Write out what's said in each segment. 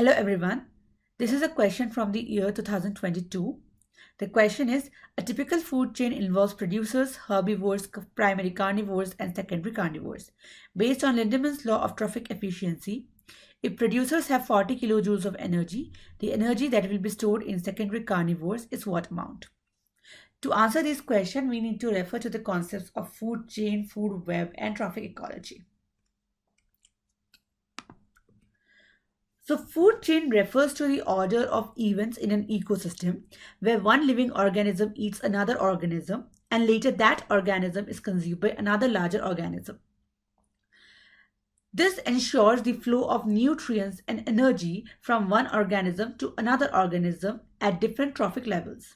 Hello everyone. This is a question from the year 2022. The question is, a typical food chain involves producers, herbivores, primary carnivores, and secondary carnivores. Based on Lindemann's law of trophic efficiency, if producers have 40 kilojoules of energy, the energy that will be stored in secondary carnivores is what amount? To answer this question, we need to refer to the concepts of food chain, food web, and trophic ecology. So food chain refers to the order of events in an ecosystem where one living organism eats another organism and later that organism is consumed by another larger organism. This ensures the flow of nutrients and energy from one organism to another organism at different trophic levels.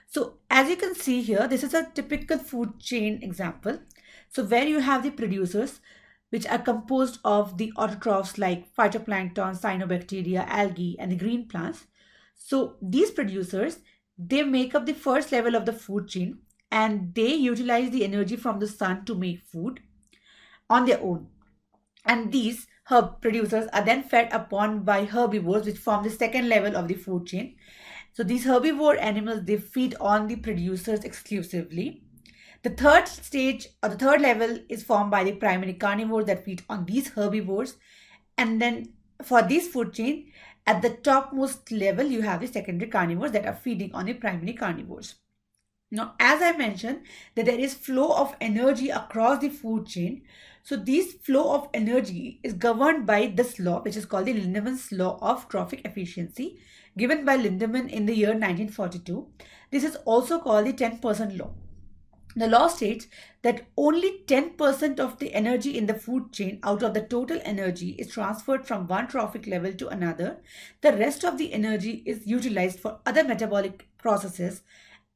So as you can see here, this is a typical food chain example. So where you have the producers, which are composed of the autotrophs like phytoplankton, cyanobacteria, algae, and the green plants. So these producers, they make up the first level of the food chain and they utilize the energy from the sun to make food on their own. And these herb producers are then fed upon by herbivores, which form the second level of the food chain. So these herbivore animals, they feed on the producers exclusively. The third stage or the third level is formed by the primary carnivores that feed on these herbivores. And then for this food chain, at the topmost level, you have the secondary carnivores that are feeding on the primary carnivores. Now, as I mentioned, that there is flow of energy across the food chain. So this flow of energy is governed by this law, which is called the Lindemann's law of trophic efficiency, given by Lindemann in the year 1942. This is also called the 10% law. The law states that only 10% of the energy in the food chain out of the total energy is transferred from one trophic level to another. The rest of the energy is utilized for other metabolic processes,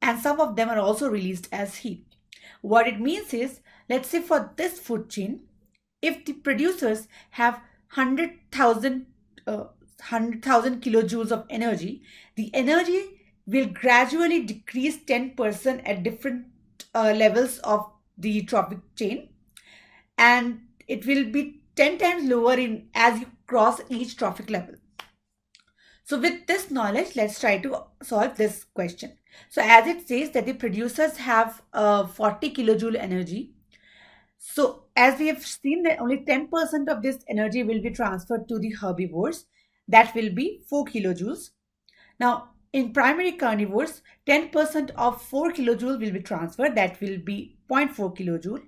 and some of them are also released as heat. What it means is, let's say for this food chain, if the producers have 100,000 kilojoules of energy, the energy will gradually decrease 10% at different levels of the trophic chain, and it will be 10 times lower in as you cross each trophic level. So with this knowledge, let's try to solve this question. So as it says that the producers have 40 kilojoule energy. So as we have seen that only 10% of this energy will be transferred to the herbivores. That will be 4 kilojoules. Now in primary carnivores, 10% of 4 kilojoule will be transferred. That will be 0.4 kilojoule.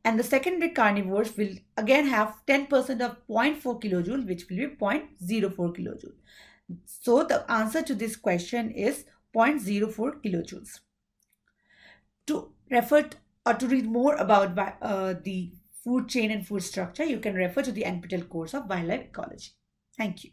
And the secondary carnivores will again have 10% of 0.4 kilojoule, which will be 0.04 kilojoule. So the answer to this question is 0.04 kilojoules. To refer or to read more about the food chain and food structure, you can refer to the NPTEL course of Wildlife Ecology. Thank you.